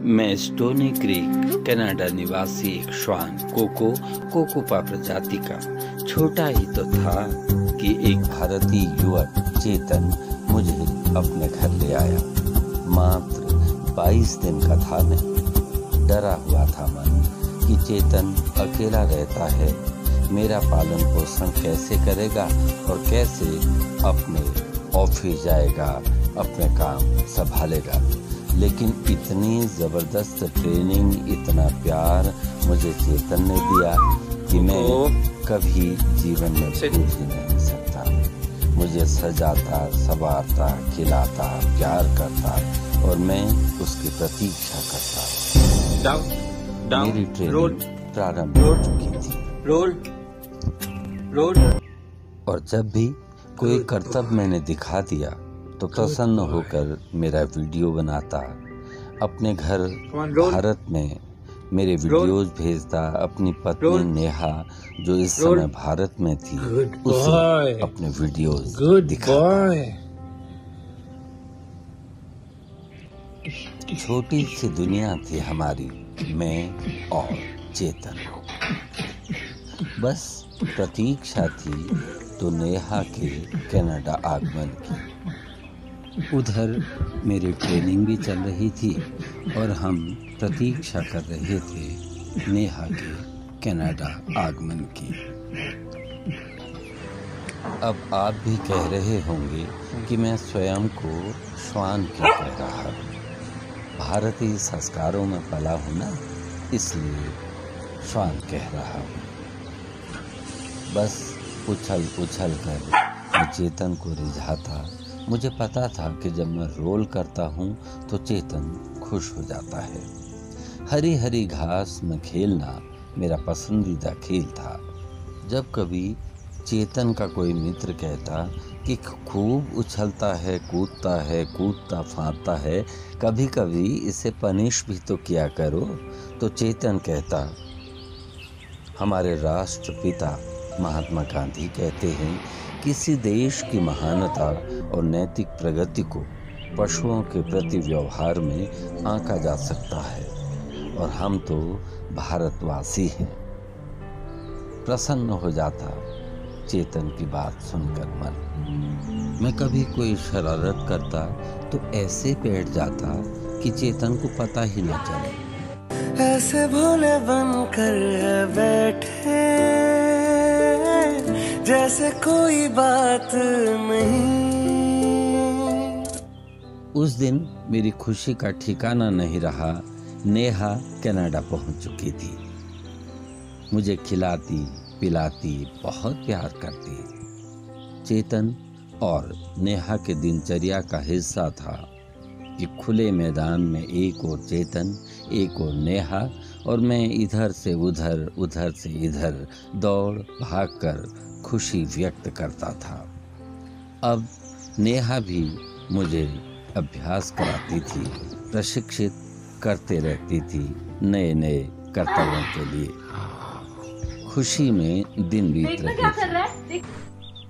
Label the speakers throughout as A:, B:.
A: मैं stony creek Canada निवासी एक श्वान कोकोपा प्रजाति का छोटा ही तो था कि एक भारतीय युवक चेतन मुझे अपने घर ले आया। मात्र 22 दिन का था मैं। डरा हुआ था मन कि चेतन अकेला रहता है, मेरा पालन पोषण कैसे करेगा और कैसे अपने ऑफिस जाएगा, अपने काम संभालेगा। लेकिन इतनी जबरदस्त ट्रेनिंग, इतना प्यार मुझे चेतन ने दिया कि मैं कभी जीवन में भूल ही नहीं सकता। मुझे सजाता, संवारता, खिलाता, प्यार करता और मैं उसकी प्रतीक्षा करता। मेरी ट्रेनिंग प्रारंभ हो चुकी थी। और जब भी कोई कर्तव्य मैंने दिखा दिया तो प्रसन्न होकर मेरा वीडियो बनाता, अपने घर भारत में मेरे वीडियोज भेजता। अपनी पत्नी नेहा जो इस समय भारत में थी उसे अपने वीडियोज दिखाता। छोटी सी दुनिया थी हमारी, मैं और चेतन। बस प्रतीक्षा थी तो नेहा के कनाडा आगमन की। उधर मेरी ट्रेनिंग भी चल रही थी और हम प्रतीक्षा कर रहे थे नेहा के कनाडा आगमन की। अब आप भी कह रहे होंगे कि मैं स्वयं को श्वान क्यों कह रहा हूँ। भारतीय संस्कारों में पला हूँ ना, इसलिए श्वान कह रहा हूँ। बस उछल उछल कर मैं चेतन को रिझाता। मुझे पता था कि जब मैं रोल करता हूँ तो चेतन खुश हो जाता है। हरी हरी घास में खेलना मेरा पसंदीदा खेल था। जब कभी चेतन का कोई मित्र कहता कि खूब उछलता है, कूदता फांदता है, कभी कभी इसे पनिश भी तो किया करो, तो चेतन कहता, हमारे राष्ट्रपिता महात्मा गांधी कहते हैं, किसी देश की महानता और नैतिक प्रगति को पशुओं के प्रति व्यवहार में आंका जा सकता है, और हम तो भारतवासी हैं। प्रसन्न हो जाता चेतन की बात सुनकर मन। मैं कभी कोई शरारत करता तो ऐसे बैठ जाता कि चेतन को पता ही न चले।
B: ऐसे भोले बनकर बैठे जैसे कोई बात नहीं।
A: उस दिन मेरी खुशी का ठिकाना नहीं रहा। नेहा कनाडा पहुंच चुकी थी। मुझे खिलाती पिलाती, बहुत प्यार करती। चेतन और नेहा के दिनचर्या का हिस्सा था कि खुले मैदान में एक और चेतन, एक और नेहा, और मैं इधर से उधर, उधर से इधर दौड़ भागकर खुशी व्यक्त करता था। अब नेहा भी मुझे अभ्यास कराती थी, प्रशिक्षित करते रहती थी नए नए कर्तव्यों के लिए। खुशी में दिन बीत रहे थे।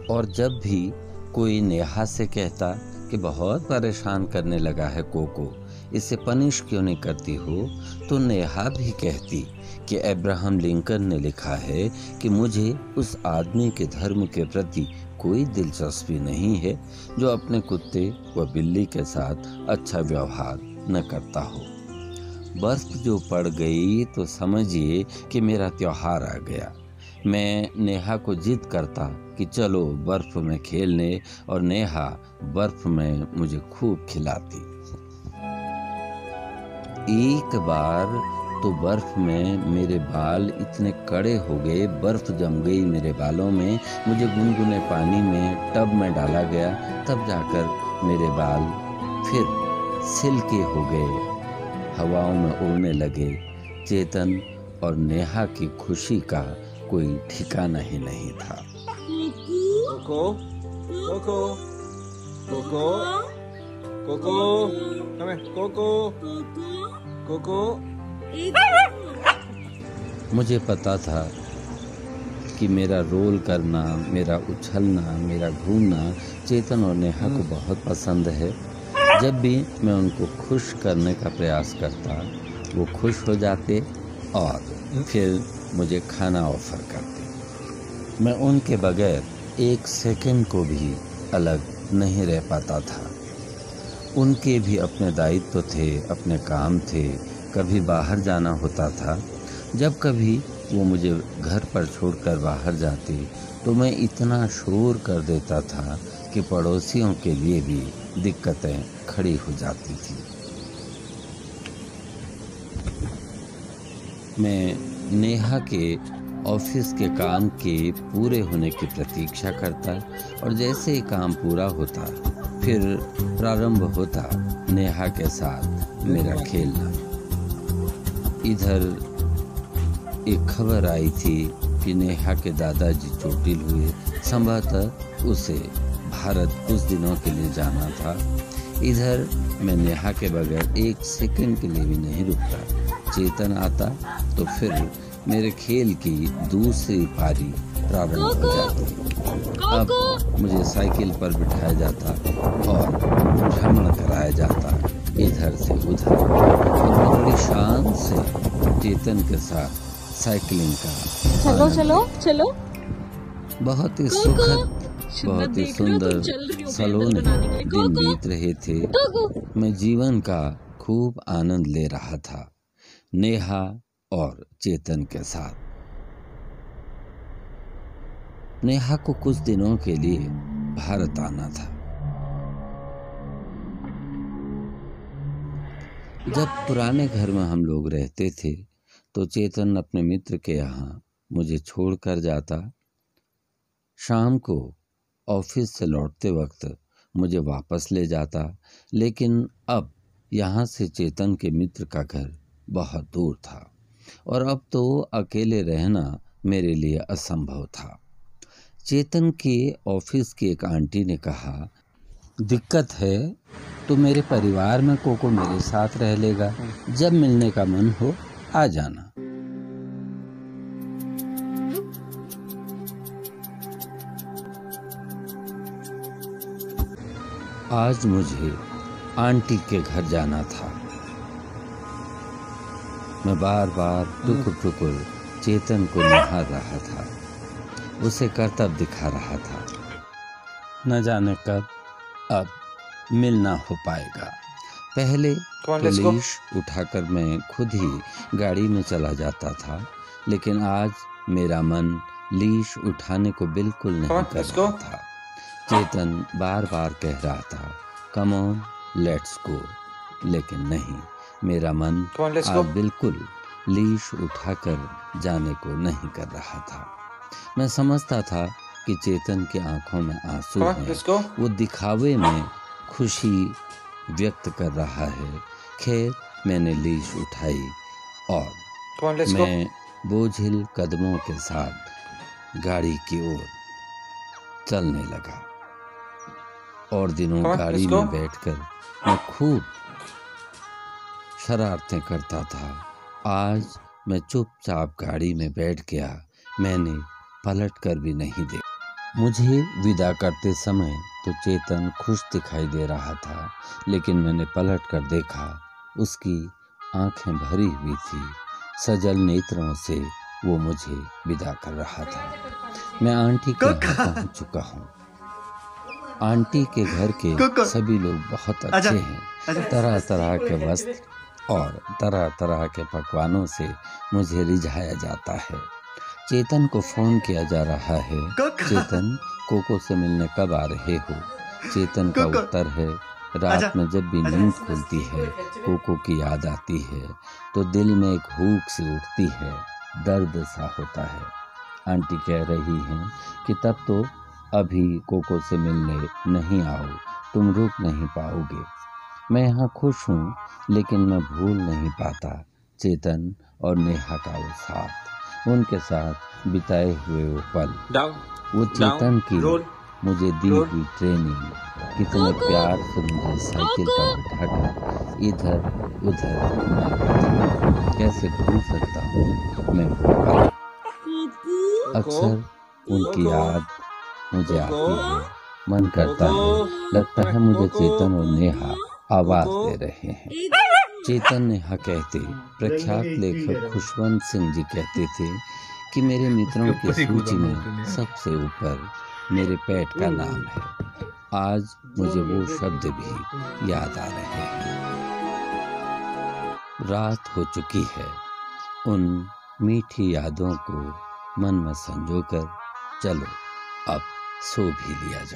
A: और जब भी कोई नेहा से कहता कि बहुत परेशान करने लगा है कोको, इसे पनिश क्यों नहीं करती हो, तो नेहा भी कहती कि अब्राहम लिंकन ने लिखा है कि मुझे उस आदमी के धर्म के प्रति कोई दिलचस्पी नहीं है जो अपने कुत्ते व बिल्ली के साथ अच्छा व्यवहार न करता हो। बर्फ जो पड़ गई तो समझिए कि मेरा त्योहार आ गया। मैं नेहा को जिद करता कि चलो बर्फ में खेलने, और नेहा बर्फ में मुझे खूब खिलाती। एक बार तो बर्फ में मेरे बाल इतने कड़े हो गए, बर्फ जम गई मेरे बालों में। मुझे गुनगुने पानी में टब में डाला गया, तब जाकर मेरे बाल फिर सिल्की हो गए, हवाओं में उड़ने लगे। चेतन और नेहा की खुशी का कोई ठिकाना ही नहीं था।
C: कोको, कोको, कोको, कोको, कोको, कोको।
A: मुझे पता था कि मेरा रोल करना, मेरा उछलना, मेरा घूमना चेतन और नेहा को बहुत पसंद है। जब भी मैं उनको खुश करने का प्रयास करता वो खुश हो जाते और फिर मुझे खाना ऑफर करते। मैं उनके बगैर एक सेकंड को भी अलग नहीं रह पाता था। उनके भी अपने दायित्व थे, अपने काम थे, कभी बाहर जाना होता था। जब कभी वो मुझे घर पर छोड़कर बाहर जाती तो मैं इतना शोर कर देता था कि पड़ोसियों के लिए भी दिक्कतें खड़ी हो जाती थी। मैं नेहा के ऑफिस के काम के पूरे होने की प्रतीक्षा करता और जैसे ही काम पूरा होता फिर प्रारंभ होता नेहा के साथ मेरा खेलना। इधर एक खबर आई थी कि नेहा के दादाजी चोटिल हुए, संभवतः उसे भारत कुछ दिनों के लिए जाना था। इधर मैं नेहा के बगैर एक सेकंड के लिए भी नहीं रुकता। चेतन आता तो फिर मेरे खेल की दूसरी पारी प्रारंभ हो जाती। अब मुझे साइकिल पर बिठाया जाता और भ्रमण कराया जाता इधर से उधर और बड़ी शान से चेतन के साथ साइकिलिंग का
D: चलो
A: बहुत ही सुखद, बहुत ही सुंदर सलोने दिन बीत रहे थे। मैं जीवन का खूब आनंद ले रहा था नेहा और चेतन के साथ। नेहा को कुछ दिनों के लिए भारत आना था। जब पुराने घर में हम लोग रहते थे तो चेतन अपने मित्र के यहाँ मुझे छोड़कर जाता। शाम को ऑफिस से लौटते वक्त मुझे वापस ले जाता, लेकिन अब यहाँ से चेतन के मित्र का घर बहुत दूर था और अब तो अकेले रहना मेरे लिए असंभव था। चेतन के ऑफिस की एक आंटी ने कहा, दिक्कत है तो मेरे परिवार में कोको मेरे साथ रह लेगा, जब मिलने का मन हो आ जाना। आज मुझे आंटी के घर जाना था। मैं बार बार टुकुर टुकुर चेतन को निहार रहा था, उसे करतब दिखा रहा था। न जाने कब अब मिलना हो पाएगा। पहले तो लीश उठाकर मैं खुद ही गाड़ी में चला जाता था, लेकिन आज मेरा मन लीश उठाने को बिल्कुल नहीं कर रहा था। चेतन बार बार कह रहा था, कम ऑन लेट्स गो, लेकिन नहीं, मेरा मन आज बिल्कुल लीश उठाकर जाने को नहीं कर रहा था। मैं समझता था कि चेतन की आंखों में आंसू हैं, वो दिखावे में खुशी व्यक्त कर रहा है। खैर मैंने लीश उठाई और मैं बोझिल कदमों के साथ गाड़ी की ओर चलने लगा। और दिनों गाड़ी में बैठकर मैं खूब शरारतें करता था। आज मैं चुपचाप गाड़ी में बैठ गया, मैंने पलट कर भी नहीं देखा। मुझे विदा करते समय तो चेतन खुश दिखाई दे रहा था, लेकिन मैंने पलट कर देखा, उसकी आंखें भरी हुई थी। सजल नेत्रों से वो मुझे विदा कर रहा था। मैं आंटी के घर पहुंच चुका हूँ। आंटी के घर के सभी लोग बहुत अच्छे हैं। तरह तरह के वस्त्र और तरह तरह के पकवानों से मुझे रिझाया जाता है। चेतन को फोन किया जा रहा है, चेतन कोको से मिलने कब आ रहे हो? चेतन का उत्तर है, रात में जब भी नींद खुलती है कोको की याद आती है तो दिल में एक हूक सी उठती है, दर्द सा होता है। आंटी कह रही हैं कि तब तो अभी कोको से मिलने नहीं आओ, तुम रुक नहीं पाओगे। मैं यहाँ खुश हूँ, लेकिन मैं भूल नहीं पाता चेतन और नेहा का वो साथ, उनके साथ बिताए हुए वो पल, वो चेतन की मुझे दी हुई ट्रेनिंग, कितने प्यार से मुझे साइकिल पर बिठाकर इधर उधर घुमाता था। कैसे भूल सकता हूँ मैं वो पल। अक्सर उनकी याद मुझे आती है, मन करता है, लगता है मुझे चेतन और नेहा आवाज दे रहे हैं। चैतन्य कहते प्रख्यात लेखक खुशवंत सिंह जी कहते थे कि मेरे मित्रों की सूची में सबसे ऊपर मेरे पेट का नाम है। आज मुझे वो शब्द भी याद आ रहे हैं। रात हो चुकी है, उन मीठी यादों को मन में संजोकर चलो अब सो भी लिया जाए।